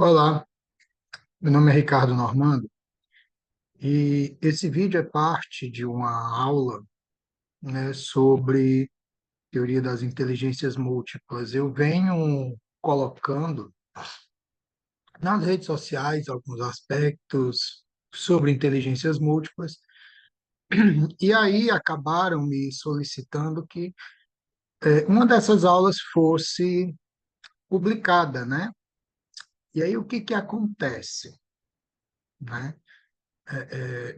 Olá, meu nome é Ricardo Normando e esse vídeo é parte de uma aula, né, sobre teoria das inteligências múltiplas. Eu venho colocando nas redes sociais alguns aspectos sobre inteligências múltiplas e aí acabaram me solicitando que uma dessas aulas fosse publicada, né? E aí o que que acontece, né?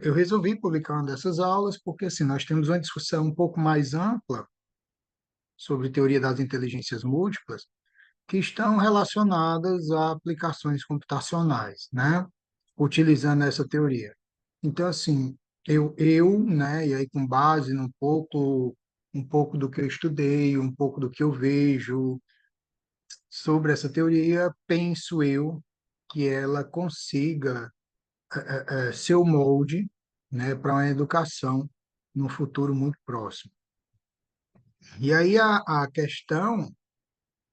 Eu resolvi publicar uma dessas aulas porque assim, nós temos uma discussão um pouco mais ampla sobre teoria das inteligências múltiplas que estão relacionadas a aplicações computacionais, né? Utilizando essa teoria. Então, assim, né, e aí com base um pouco do que eu estudei, um pouco do que eu vejo sobre essa teoria, penso eu que ela consiga ser o molde, né, para uma educação no futuro muito próximo. E aí a questão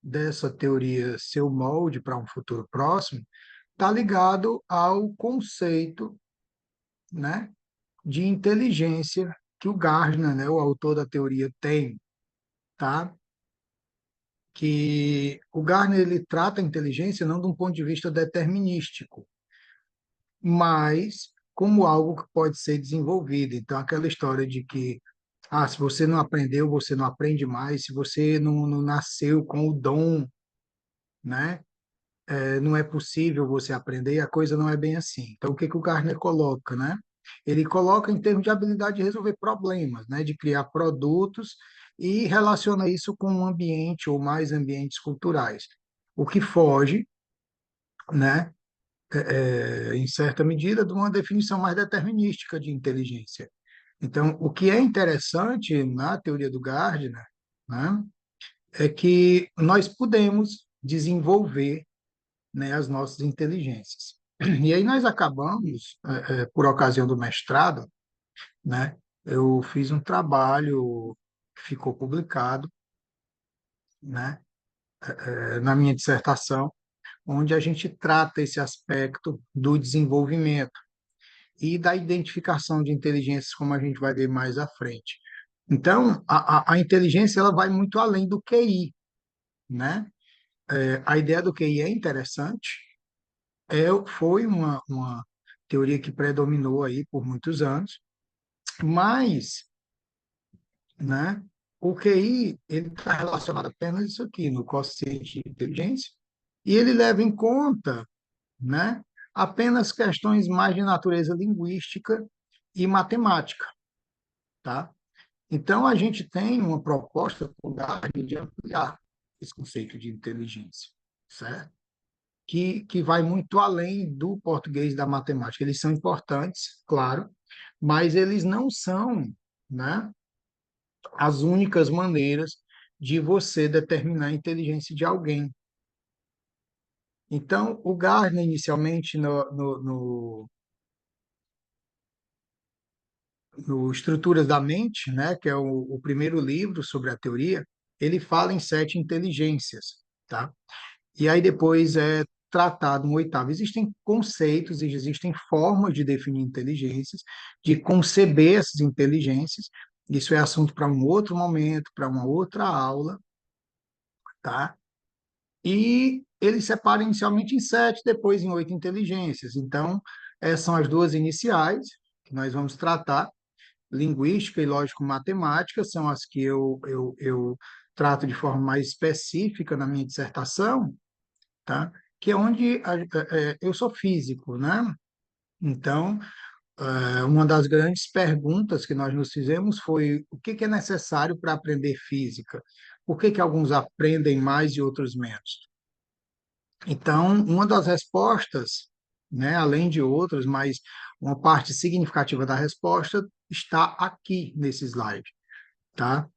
dessa teoria ser o molde para um futuro próximo está ligado ao conceito, né, de inteligência que o Gardner, né, o autor da teoria, tem, tá? Que o Gardner ele trata a inteligência não de um ponto de vista determinístico, mas como algo que pode ser desenvolvido. Então, aquela história de que se você não aprendeu, você não aprende mais, se você não nasceu com o dom, né? Não é possível você aprender, e a coisa não é bem assim. Então, o que que o Gardner coloca, né? Ele coloca em termos de habilidade de resolver problemas, né? De criar produtos e relaciona isso com um ambiente ou mais ambientes culturais. O que foge, né? Em certa medida, de uma definição mais determinística de inteligência. Então, o que é interessante na teoria do Gardner, né, é que nós podemos desenvolver, né, as nossas inteligências. E aí nós acabamos, por ocasião do mestrado, né, eu fiz um trabalho que ficou publicado, né, na minha dissertação, onde a gente trata esse aspecto do desenvolvimento e da identificação de inteligências, como a gente vai ver mais à frente. Então, a inteligência ela vai muito além do QI, né? A ideia do QI é interessante, foi uma teoria que predominou aí por muitos anos, mas, né, o QI ele está relacionado apenas a isso aqui, no quociente de inteligência, e ele leva em conta, né, apenas questões mais de natureza linguística e matemática, tá? Então, a gente tem uma proposta com o Gardner de ampliar esse conceito de inteligência, certo? Que vai muito além do português e da matemática. Eles são importantes, claro, mas eles não são, né, as únicas maneiras de você determinar a inteligência de alguém. Então, o Gardner, inicialmente, no Estruturas da Mente, né, que é o primeiro livro sobre a teoria, ele fala em sete inteligências, tá? E aí depois é tratado um oitavo. Existem conceitos, existem formas de definir inteligências, de conceber essas inteligências. Isso é assunto para um outro momento, para uma outra aula, tá? E ele separa inicialmente em sete, depois em oito inteligências. Então, essas são as duas iniciais que nós vamos tratar. Linguística e lógico-matemática são as que eu trato de forma mais específica na minha dissertação, tá? Que é onde eu sou físico, né? Então, uma das grandes perguntas que nós nos fizemos foi o que que é necessário para aprender física? Por que que alguns aprendem mais e outros menos? Então, uma das respostas, né, além de outras, mas uma parte significativa da resposta está aqui nesse slide, tá?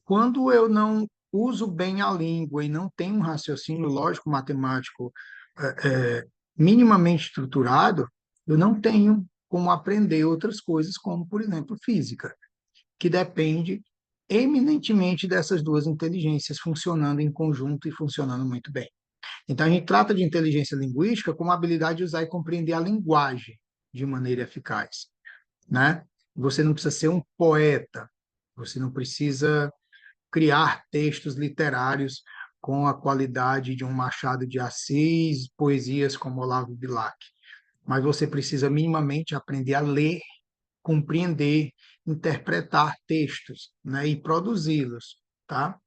Quando eu não uso bem a língua e não tenho um raciocínio lógico matemático minimamente estruturado, eu não tenho como aprender outras coisas, como, por exemplo, física, que depende eminentemente dessas duas inteligências funcionando em conjunto e funcionando muito bem. Então, a gente trata de inteligência linguística como a habilidade de usar e compreender a linguagem de maneira eficaz, né? Você não precisa ser um poeta, você não precisa criar textos literários com a qualidade de um Machado de Assis, poesias como Olavo Bilac, mas você precisa minimamente aprender a ler, compreender, interpretar textos, né, e produzi-los, tá?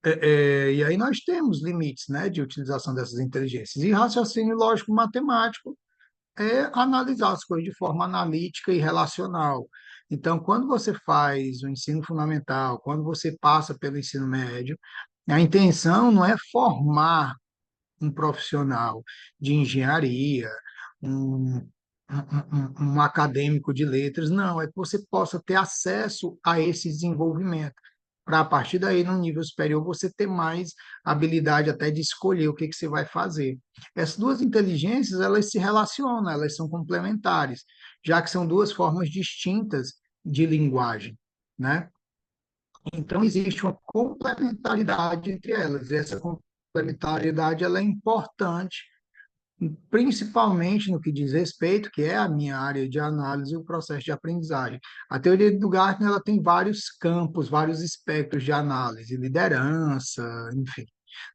E aí nós temos limites, né, de utilização dessas inteligências. E raciocínio lógico-matemático é analisar as coisas de forma analítica e relacional. Então, quando você faz o ensino fundamental, quando você passa pelo ensino médio, a intenção não é formar um profissional de engenharia, um, um acadêmico de letras, não, é que você possa ter acesso a esse desenvolvimento, para a partir daí, no nível superior, você ter mais habilidade até de escolher o que que você vai fazer. Essas duas inteligências, elas se relacionam, elas são complementares, já que são duas formas distintas de linguagem, né? Então, existe uma complementaridade entre elas. E essa complementaridade ela é importante, principalmente no que diz respeito, que é a minha área de análise, o processo de aprendizagem. A teoria do Gartner ela tem vários campos, vários espectros de análise, liderança, enfim.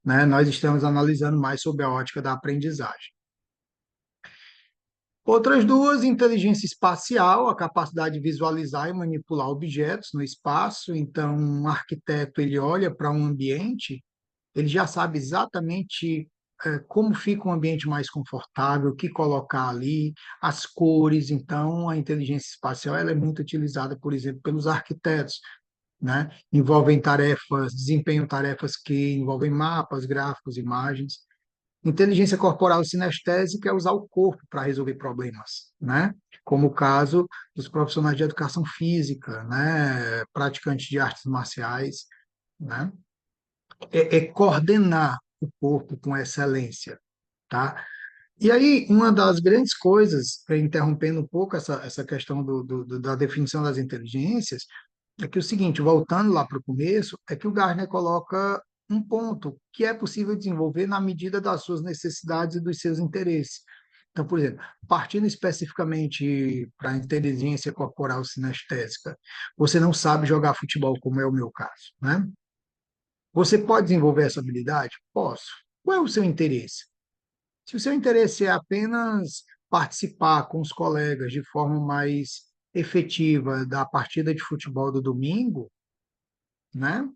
Né? Nós estamos analisando mais sobre a ótica da aprendizagem. Outras duas, inteligência espacial, a capacidade de visualizar e manipular objetos no espaço. Então, um arquiteto ele olha para um ambiente, ele já sabe exatamente como fica um ambiente mais confortável, o que colocar ali, as cores. Então, a inteligência espacial ela é muito utilizada, por exemplo, pelos arquitetos, né? Envolvem tarefas, desempenham tarefas que envolvem mapas, gráficos, imagens. Inteligência corporal sinestésica é usar o corpo para resolver problemas, né? Como o caso dos profissionais de educação física, né? Praticantes de artes marciais, né? É coordenar o corpo com excelência, tá? E aí, uma das grandes coisas, interrompendo um pouco essa questão da definição das inteligências, é que o seguinte, voltando lá para o começo, é que o Gardner coloca um ponto que é possível desenvolver na medida das suas necessidades e dos seus interesses. Então, por exemplo, partindo especificamente para a inteligência corporal sinestésica, você não sabe jogar futebol, como é o meu caso, né? Você pode desenvolver essa habilidade? Posso. Qual é o seu interesse? Se o seu interesse é apenas participar com os colegas de forma mais efetiva da partida de futebol do domingo, né?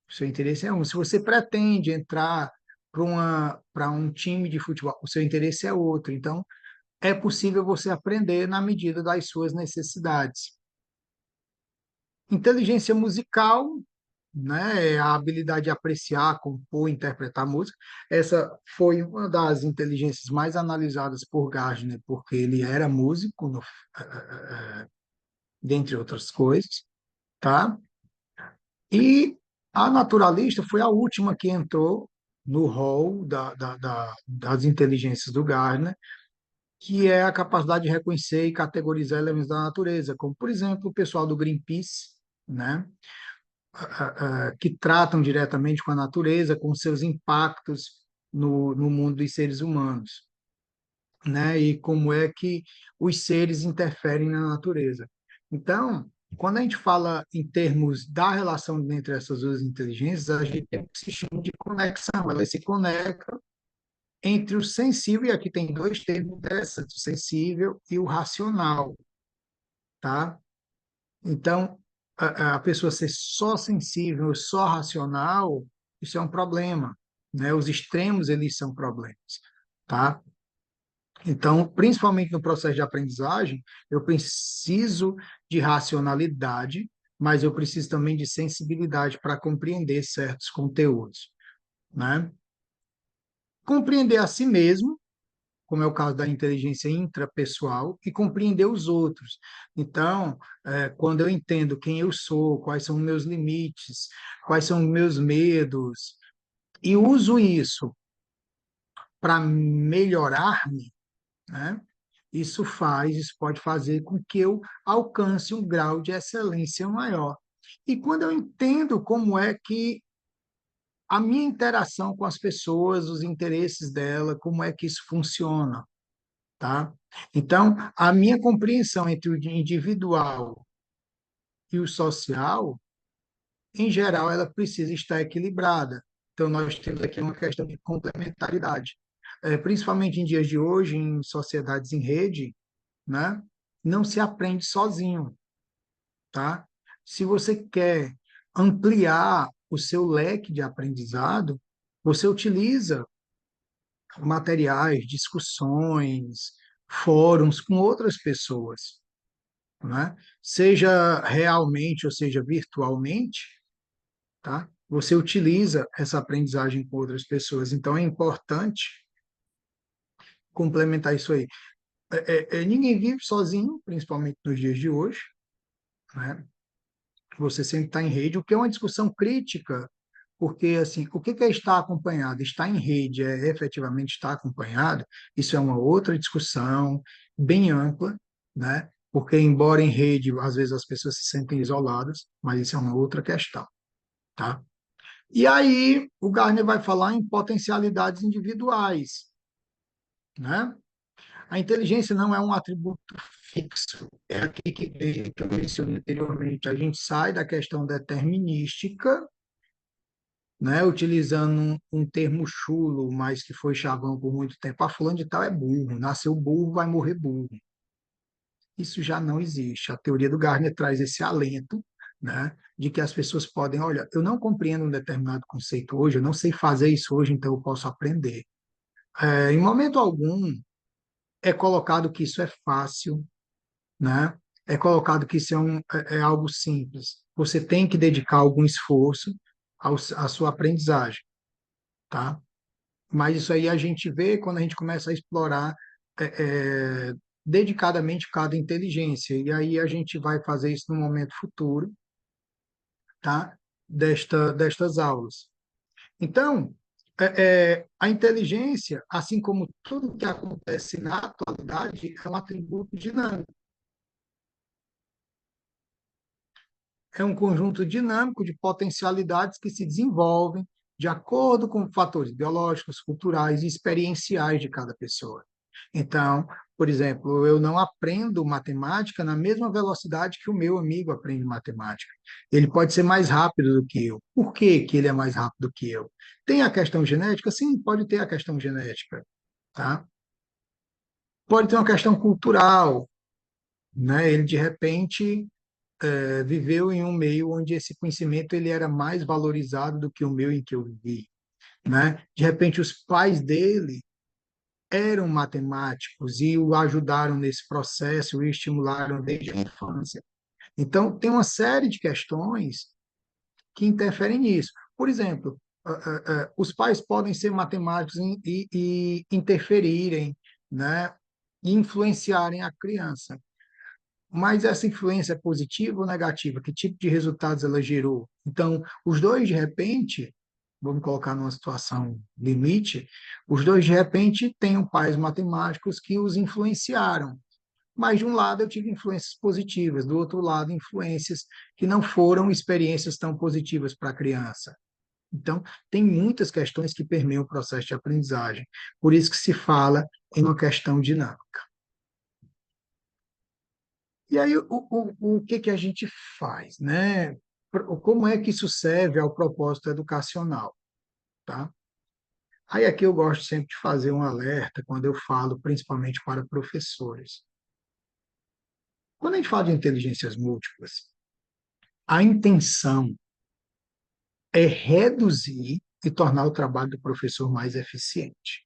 O seu interesse é um. Se você pretende entrar para um time de futebol, o seu interesse é outro. Então, é possível você aprender na medida das suas necessidades. Inteligência musical, né, é a habilidade de apreciar, compor, interpretar música. Essa foi uma das inteligências mais analisadas por Gardner, porque ele era músico, dentre outras coisas, tá? E a naturalista foi a última que entrou no rol das inteligências do Gardner, que é a capacidade de reconhecer e categorizar elementos da natureza, como, por exemplo, o pessoal do Greenpeace, né? Que tratam diretamente com a natureza, com seus impactos no mundo dos seres humanos, né? E como é que os seres interferem na natureza. Então, quando a gente fala em termos da relação entre essas duas inteligências, a gente tem um sistema de conexão, elas se conectam entre o sensível, e aqui tem dois termos interessantes, o sensível e o racional, tá? Então, a pessoa ser só sensível, só racional, isso é um problema, né? Os extremos, eles são problemas, tá? Então, principalmente no processo de aprendizagem, eu preciso de racionalidade, mas eu preciso também de sensibilidade para compreender certos conteúdos, né? Compreender a si mesmo, como é o caso da inteligência intrapessoal, e compreender os outros. Então, quando eu entendo quem eu sou, quais são os meus limites, quais são os meus medos, e uso isso para melhorar-me, né? Isso pode fazer com que eu alcance um grau de excelência maior. E quando eu entendo como é que a minha interação com as pessoas, os interesses dela, como é que isso funciona, tá? Então, a minha compreensão entre o individual e o social, em geral, ela precisa estar equilibrada. Então, nós temos aqui uma questão de complementaridade. Principalmente em dias de hoje, em sociedades em rede, né? Não se aprende sozinho, tá? Se você quer ampliar o seu leque de aprendizado, você utiliza materiais, discussões, fóruns com outras pessoas, né? Seja realmente ou seja virtualmente, tá? Você utiliza essa aprendizagem com outras pessoas. Então é importante complementar isso aí. Ninguém vive sozinho, principalmente nos dias de hoje, né? Você sempre está em rede, o que é uma discussão crítica, porque assim, o que é estar acompanhado? Estar em rede é efetivamente estar acompanhado? Isso é uma outra discussão bem ampla, né? Porque embora em rede, às vezes as pessoas se sentem isoladas, mas isso é uma outra questão, tá? E aí o Gardner vai falar em potencialidades individuais, né? A inteligência não é um atributo fixo. É aqui que eu mencionei anteriormente. A gente sai da questão determinística, né, utilizando um termo chulo, mas que foi chavão por muito tempo. A fulano de tal é burro, nasceu burro, vai morrer burro. Isso já não existe. A teoria do Gardner traz esse alento, né, de que as pessoas podem, olha, eu não compreendo um determinado conceito hoje, eu não sei fazer isso hoje, então eu posso aprender. Em momento algum é colocado que isso é fácil, né? É colocado que isso é algo simples. Você tem que dedicar algum esforço à sua aprendizagem, tá? Mas isso aí a gente vê quando a gente começa a explorar é, é, dedicadamente cada inteligência. E aí a gente vai fazer isso no momento futuro, tá? Destas aulas. Então, a inteligência, assim como tudo que acontece na atualidade, é um atributo dinâmico. É um conjunto dinâmico de potencialidades que se desenvolvem de acordo com fatores biológicos, culturais e experienciais de cada pessoa. Então, por exemplo, eu não aprendo matemática na mesma velocidade que o meu amigo aprende matemática. Ele pode ser mais rápido do que eu. Por que que ele é mais rápido do que eu? Tem a questão genética? Sim, pode ter a questão genética, tá? Pode ter uma questão cultural, né? Ele de repente viveu em um meio onde esse conhecimento ele era mais valorizado do que o meu em que eu vivi, né? De repente os pais dele eram matemáticos e o ajudaram nesse processo, o estimularam desde a infância. Então tem uma série de questões que interferem nisso. Por exemplo, os pais podem ser matemáticos e interferirem, né? E influenciarem a criança. Mas essa influência é positiva ou negativa? Que tipo de resultados ela gerou? Então, os dois, de repente, vamos colocar numa situação limite, os dois, de repente, têm pais matemáticos que os influenciaram. Mas, de um lado, eu tive influências positivas, do outro lado, influências que não foram experiências tão positivas para a criança. Então, tem muitas questões que permeiam o processo de aprendizagem. Por isso que se fala em uma questão dinâmica. E aí, o que que a gente faz, né? Como é que isso serve ao propósito educacional, tá? Aí aqui eu gosto sempre de fazer um alerta quando eu falo, principalmente para professores. Quando a gente fala de inteligências múltiplas, a intenção é reduzir e tornar o trabalho do professor mais eficiente.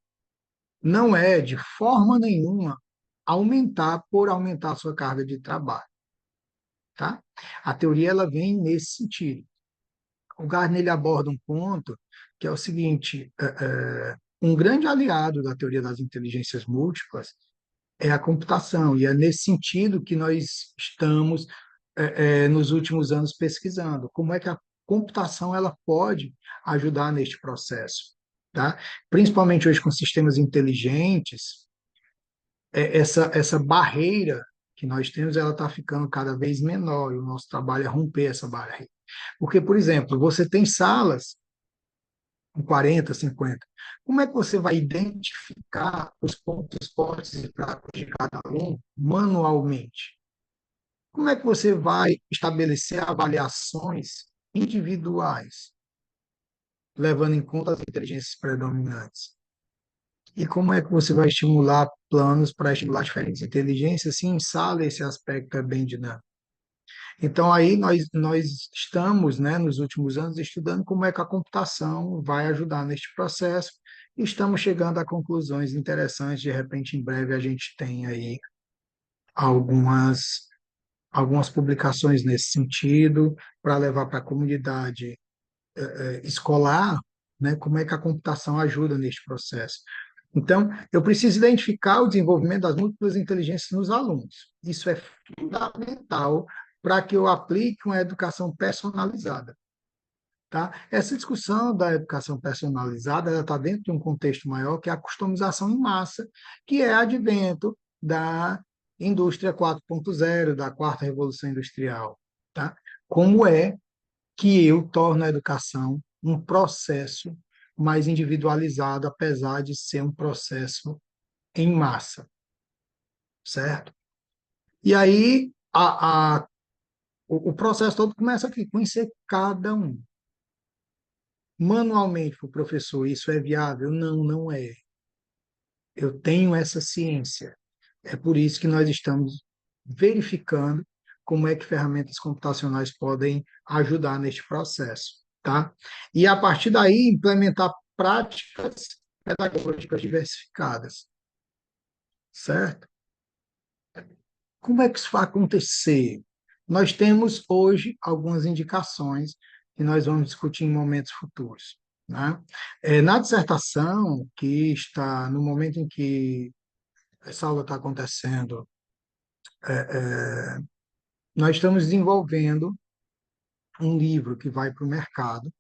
Não é, de forma nenhuma, aumentar por aumentar a sua carga de trabalho, tá? A teoria ela vem nesse sentido. O Gardner ele aborda um ponto que é o seguinte: um grande aliado da teoria das inteligências múltiplas é a computação, e é nesse sentido que nós estamos, nos últimos anos, pesquisando como é que a computação ela pode ajudar neste processo. Tá? Principalmente hoje com sistemas inteligentes, essa barreira que nós temos ela está ficando cada vez menor, e o nosso trabalho é romper essa barreira. Porque, por exemplo, você tem salas com 40, 50. Como é que você vai identificar os pontos fortes e fracos de cada aluno manualmente? Como é que você vai estabelecer avaliações individuais, levando em conta as inteligências predominantes? E como é que você vai estimular planos para estimular diferentes inteligências? Sim, em sala, esse aspecto é bem dinâmico. Então, aí nós estamos, né, nos últimos anos, estudando como é que a computação vai ajudar neste processo e estamos chegando a conclusões interessantes. De repente, em breve, a gente tem aí algumas, algumas publicações nesse sentido para levar para a comunidade escolar, né, como é que a computação ajuda neste processo. Então, eu preciso identificar o desenvolvimento das múltiplas inteligências nos alunos. Isso é fundamental para que eu aplique uma educação personalizada. Tá? Essa discussão da educação personalizada ela está dentro de um contexto maior, que é a customização em massa, que é advento da indústria 4.0, da quarta revolução industrial. Tá? Como é que eu torno a educação um processo mais individualizado, apesar de ser um processo em massa, certo? E aí o processo todo começa aqui, conhecer cada um. Manualmente, para o professor, isso é viável? Não, não é. Eu tenho essa ciência. É por isso que nós estamos verificando como é que ferramentas computacionais podem ajudar neste processo, tá? E a partir daí implementar práticas pedagógicas diversificadas, certo? Como é que isso vai acontecer? Nós temos hoje algumas indicações que nós vamos discutir em momentos futuros, né? Na dissertação, que está no momento em que essa aula está acontecendo, nós estamos desenvolvendo um livro que vai para o mercado,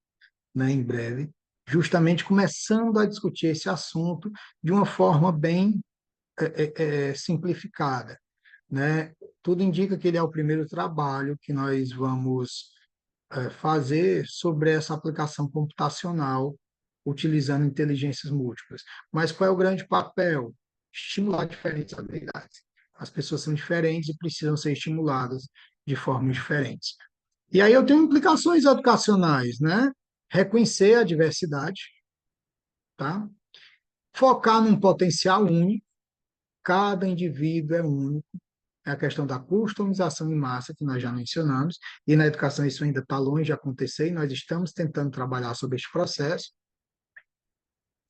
né, em breve, justamente começando a discutir esse assunto de uma forma bem simplificada, né? Tudo indica que ele é o primeiro trabalho que nós vamos fazer sobre essa aplicação computacional utilizando inteligências múltiplas. Mas qual é o grande papel? Estimular diferentes habilidades. As pessoas são diferentes e precisam ser estimuladas de formas diferentes. E aí eu tenho implicações educacionais, né? Reconhecer a diversidade, tá? Focar num potencial único, cada indivíduo é único. É a questão da customização em massa, que nós já mencionamos, e na educação isso ainda está longe de acontecer, e nós estamos tentando trabalhar sobre este processo.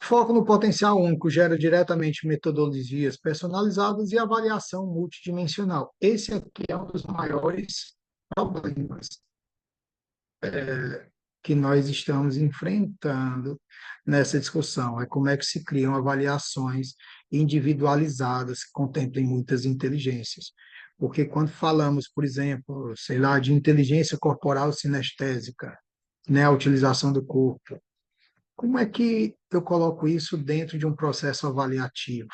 Foco no potencial único gera diretamente metodologias personalizadas e avaliação multidimensional. Esse aqui é um dos maiores problemas que nós estamos enfrentando nessa discussão. É como é que se criam avaliações individualizadas que contemplem muitas inteligências. Porque quando falamos, por exemplo, sei lá, de inteligência corporal sinestésica, né, a utilização do corpo, como é que eu coloco isso dentro de um processo avaliativo,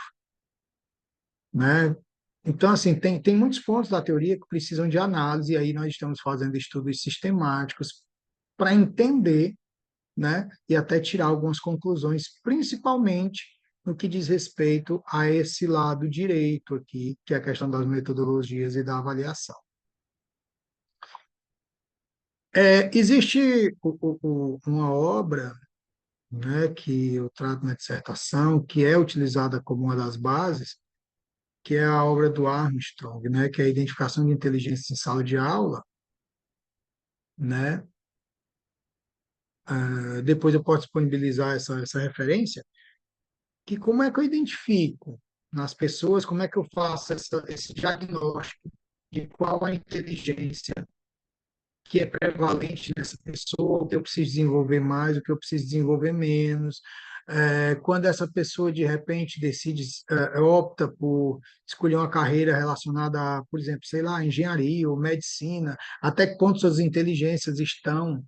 né? Então, assim, tem muitos pontos da teoria que precisam de análise, e aí nós estamos fazendo estudos sistemáticos para entender, né, e até tirar algumas conclusões, principalmente no que diz respeito a esse lado direito aqui, que é a questão das metodologias e da avaliação. Existe uma obra, né, que eu trato na dissertação, que é utilizada como uma das bases, que é a obra do Armstrong, né, que é a identificação de inteligência em sala de aula, né? Depois eu posso disponibilizar essa referência, que como é que eu identifico nas pessoas, como é que eu faço esse diagnóstico de qual a inteligência que é prevalente nessa pessoa, o que eu preciso desenvolver mais, o que eu preciso desenvolver menos. Quando essa pessoa, de repente, decide, opta por escolher uma carreira relacionada a, por exemplo, sei lá, engenharia ou medicina, até que ponto suas inteligências estão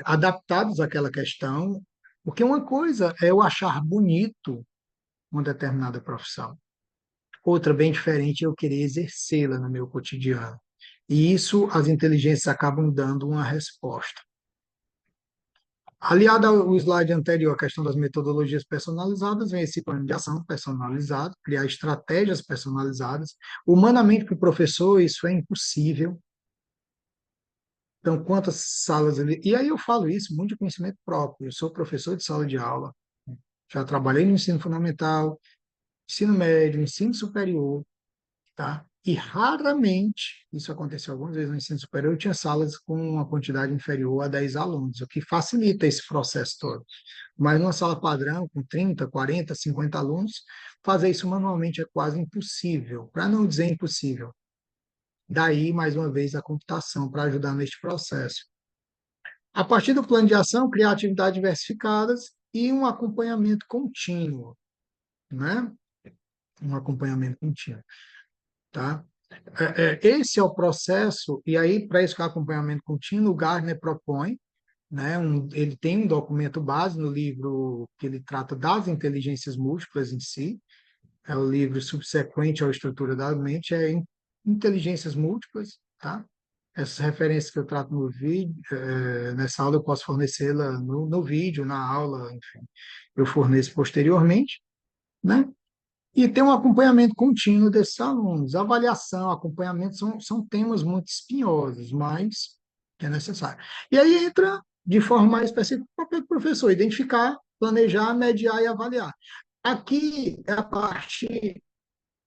adaptadas àquela questão, porque uma coisa é eu achar bonito uma determinada profissão. Outra, bem diferente, é eu querer exercê-la no meu cotidiano. E isso as inteligências acabam dando uma resposta. Aliado ao slide anterior, a questão das metodologias personalizadas, vem esse plano de ação personalizado, criar estratégias personalizadas. Humanamente, para o professor, isso é impossível. Então, quantas salas ele. E aí eu falo isso muito de conhecimento próprio. Eu sou professor de sala de aula, já trabalhei no ensino fundamental, ensino médio, ensino superior, tá? E raramente, isso aconteceu algumas vezes no ensino superior, eu tinha salas com uma quantidade inferior a 10 alunos, o que facilita esse processo todo. Mas numa sala padrão, com 30, 40, 50 alunos, fazer isso manualmente é quase impossível, para não dizer impossível. Daí, mais uma vez, a computação para ajudar neste processo. A partir do plano de ação, criar atividades diversificadas e um acompanhamento contínuo, né? Um acompanhamento contínuo, tá? Esse é o processo, e aí, para esse acompanhamento contínuo, o Gardner propõe, né, ele tem um documento base no livro que ele trata das inteligências múltiplas em si, é o livro subsequente à Estrutura da Mente, Inteligências Múltiplas, tá? Essas referências que eu trato no vídeo, nessa aula eu posso fornecê-la no vídeo, na aula, enfim, eu forneço posteriormente, né? E tem um acompanhamento contínuo desses alunos. Avaliação, acompanhamento são temas muito espinhosos, mas é necessário. E aí entra, de forma mais específica, o papel do professor, identificar, planejar, mediar e avaliar. Aqui é a parte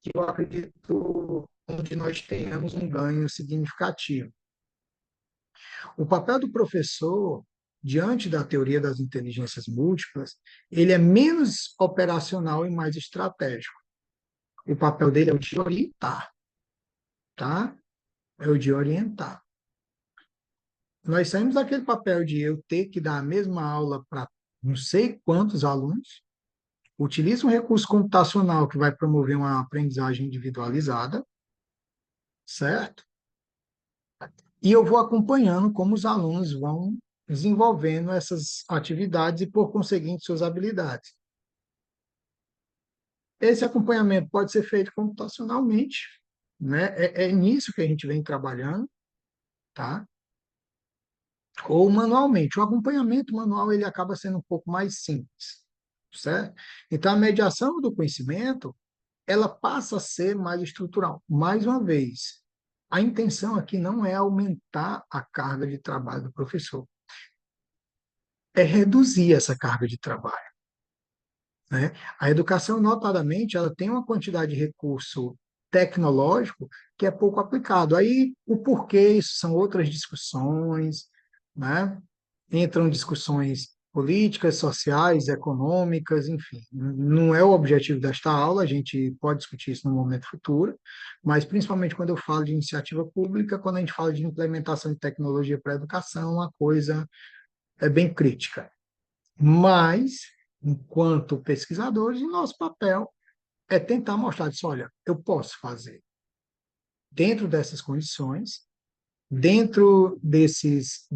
que eu acredito onde nós tenhamos um ganho significativo. O papel do professor, diante da teoria das inteligências múltiplas, ele é menos operacional e mais estratégico. O papel dele é o de orientar, tá? É o de orientar. Nós saímos daquele papel de eu ter que dar a mesma aula para não sei quantos alunos, utilizo um recurso computacional que vai promover uma aprendizagem individualizada, certo? E eu vou acompanhando como os alunos vão desenvolvendo essas atividades e, por conseguinte, suas habilidades. Esse acompanhamento pode ser feito computacionalmente, né? É nisso que a gente vem trabalhando, tá? Ou manualmente. O acompanhamento manual ele acaba sendo um pouco mais simples, certo? Então, a mediação do conhecimento ela passa a ser mais estrutural. Mais uma vez, a intenção aqui não é aumentar a carga de trabalho do professor, é reduzir essa carga de trabalho, né? A educação, notadamente, ela tem uma quantidade de recurso tecnológico que é pouco aplicado. Aí, o porquê, isso são outras discussões, né? Entram discussões políticas, sociais, econômicas, enfim. Não é o objetivo desta aula, a gente pode discutir isso no momento futuro, mas principalmente quando eu falo de iniciativa pública, quando a gente fala de implementação de tecnologia para a educação, a coisa é bem crítica. Mas, enquanto pesquisadores, o nosso papel é tentar mostrar isso, olha, eu posso fazer dentro dessas condições, dentro dessas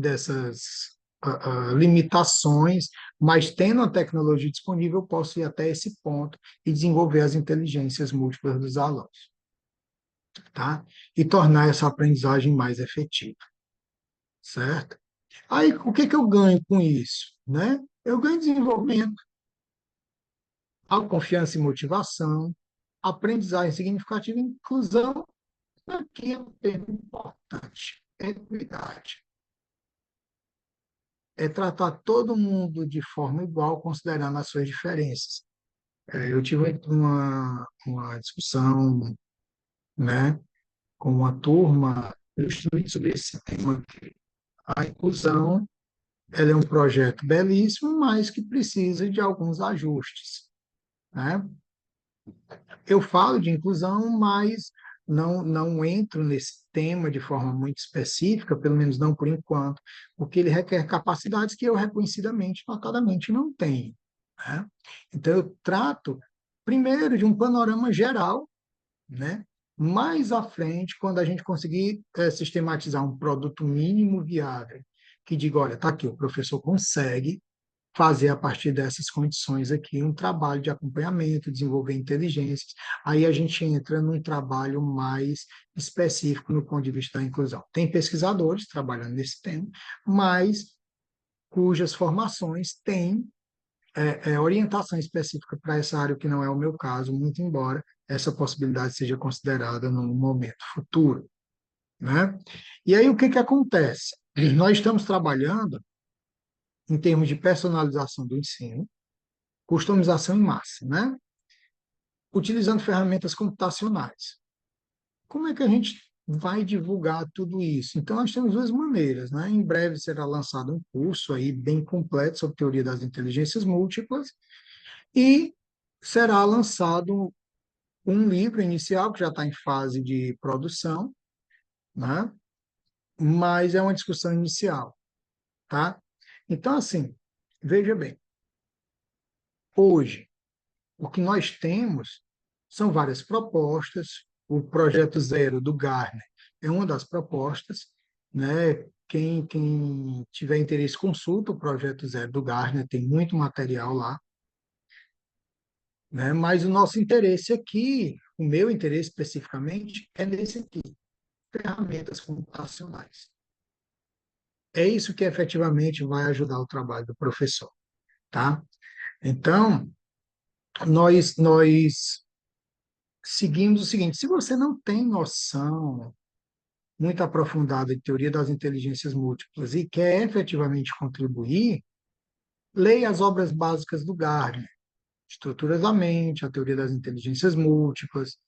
limitações, mas tendo a tecnologia disponível, eu posso ir até esse ponto e desenvolver as inteligências múltiplas dos alunos, tá? E tornar essa aprendizagem mais efetiva, certo? Aí, o que que eu ganho com isso, né? Eu ganho desenvolvimento, autoconfiança e motivação, aprendizagem significativa e inclusão, aqui é um termo importante, equidade. É tratar todo mundo de forma igual, considerando as suas diferenças. Eu tive uma discussão, né, com uma turma justamente sobre esse tema. A inclusão, ela é um projeto belíssimo, mas que precisa de alguns ajustes, né? Eu falo de inclusão, mas não entro nesse tema de forma muito específica, pelo menos não por enquanto, porque ele requer capacidades que eu reconhecidamente, notadamente, não tenho, né? Então, eu trato, primeiro, de um panorama geral, né? Mais à frente, quando a gente conseguir sistematizar um produto mínimo viável, que diga, olha, está aqui, o professor consegue fazer a partir dessas condições aqui um trabalho de acompanhamento, desenvolver inteligências. Aí a gente entra num trabalho mais específico no ponto de vista da inclusão. Tem pesquisadores trabalhando nesse tema, mas cujas formações têm orientação específica para essa área, que não é o meu caso, muito embora essa possibilidade seja considerada num momento futuro, né? E aí o que que acontece? Nós estamos trabalhando em termos de personalização do ensino, customização em massa, né? Utilizando ferramentas computacionais. Como é que a gente vai divulgar tudo isso? Então, nós temos duas maneiras, né? Em breve será lançado um curso aí bem completo sobre teoria das inteligências múltiplas e será lançado um livro inicial que já está em fase de produção, né? Mas é uma discussão inicial, tá? Então, assim, veja bem, hoje, o que nós temos são várias propostas. O projeto zero do Gartner é uma das propostas, né? Quem tiver interesse, consulta o projeto zero do Gartner, tem muito material lá, né? Mas o nosso interesse aqui, o meu interesse especificamente, é nesse aqui, ferramentas computacionais. É isso que efetivamente vai ajudar o trabalho do professor, tá? Então, nós seguimos o seguinte: se você não tem noção muito aprofundada de teoria das inteligências múltiplas e quer efetivamente contribuir, leia as obras básicas do Gardner, Estruturas da Mente, a teoria das inteligências múltiplas,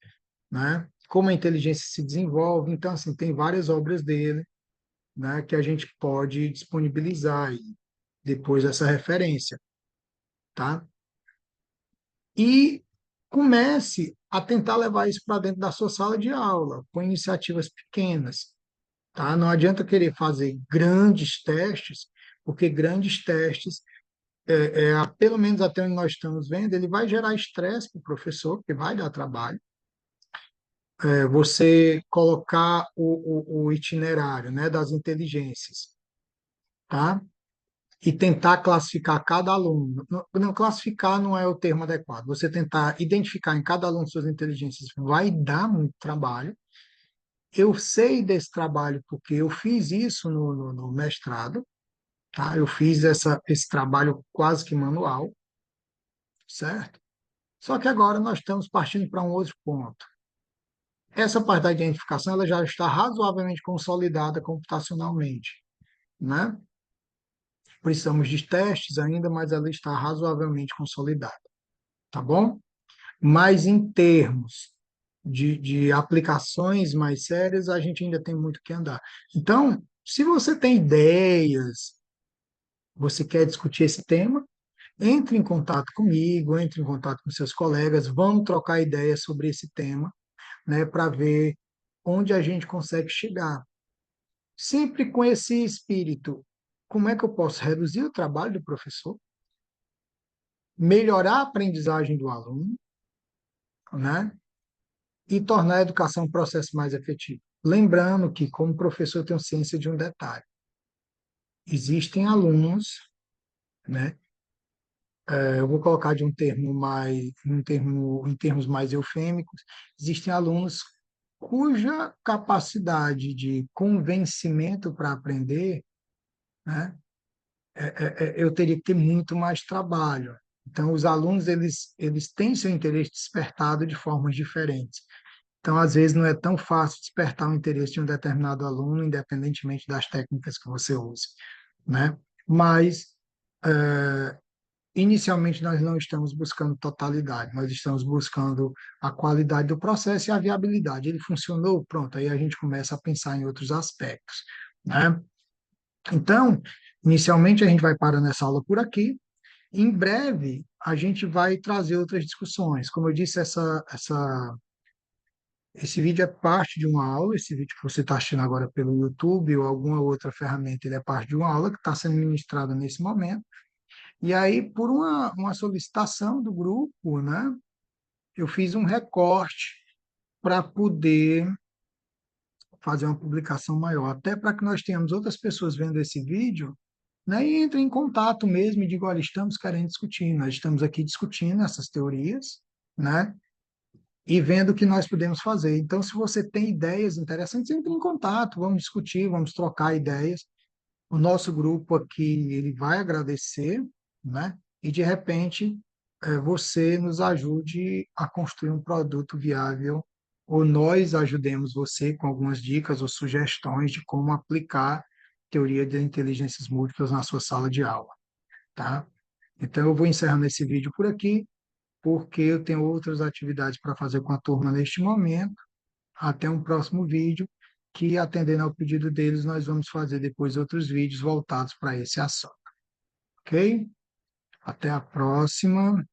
né? Como a inteligência se desenvolve. Então, assim, tem várias obras dele, né, que a gente pode disponibilizar aí, depois dessa referência, tá? E comece a tentar levar isso para dentro da sua sala de aula, com iniciativas pequenas, tá? Não adianta querer fazer grandes testes, porque grandes testes, pelo menos até onde nós estamos vendo, ele vai gerar estresse para o professor, porque vai dar trabalho. Você colocar o itinerário, né, das inteligências, tá? E tentar classificar cada aluno. Não, não, classificar não é o termo adequado. Você tentar identificar em cada aluno suas inteligências vai dar muito trabalho. Eu sei desse trabalho porque eu fiz isso no mestrado, tá? Eu fiz esse trabalho quase que manual, certo? Só que agora nós estamos partindo para um outro ponto. Essa parte da identificação ela já está razoavelmente consolidada computacionalmente, né? Precisamos de testes ainda, mas ela está razoavelmente consolidada, tá bom? Mas em termos de aplicações mais sérias, a gente ainda tem muito que andar. Então, se você tem ideias, você quer discutir esse tema, entre em contato comigo, entre em contato com seus colegas, vamos trocar ideias sobre esse tema, né, para ver onde a gente consegue chegar. Sempre com esse espírito, como é que eu posso reduzir o trabalho do professor, melhorar a aprendizagem do aluno, né, e tornar a educação um processo mais efetivo. Lembrando que, como professor, eu tenho ciência de um detalhe. Existem alunos, né, eu vou colocar de um termo mais, em termos mais eufêmicos, existem alunos cuja capacidade de convencimento para aprender, né, eu teria que ter muito mais trabalho. Então, os alunos, eles têm seu interesse despertado de formas diferentes. Então, às vezes, não é tão fácil despertar o interesse de um determinado aluno, independentemente das técnicas que você use, né? Mas, inicialmente, nós não estamos buscando totalidade, nós estamos buscando a qualidade do processo e a viabilidade. Ele funcionou? Pronto, aí a gente começa a pensar em outros aspectos, né? Então, inicialmente, a gente vai parando essa aula por aqui. Em breve, a gente vai trazer outras discussões. Como eu disse, esse vídeo é parte de uma aula, esse vídeo que você está assistindo agora pelo YouTube ou alguma outra ferramenta, ele é parte de uma aula que está sendo ministrada nesse momento. E aí, por uma solicitação do grupo, né, eu fiz um recorte para poder fazer uma publicação maior, até para que nós tenhamos outras pessoas vendo esse vídeo, né, e entrem em contato mesmo e digam, olha, estamos querendo discutir, nós estamos aqui discutindo essas teorias, né, e vendo o que nós podemos fazer. Então, se você tem ideias interessantes, entre em contato, vamos discutir, vamos trocar ideias, o nosso grupo aqui ele vai agradecer, né? E de repente você nos ajude a construir um produto viável, ou nós ajudemos você com algumas dicas ou sugestões de como aplicar teoria de inteligências múltiplas na sua sala de aula, tá? Então eu vou encerrando esse vídeo por aqui, porque eu tenho outras atividades para fazer com a turma neste momento. Até um próximo vídeo, que atendendo ao pedido deles, nós vamos fazer depois outros vídeos voltados para esse assunto, ok? Até a próxima.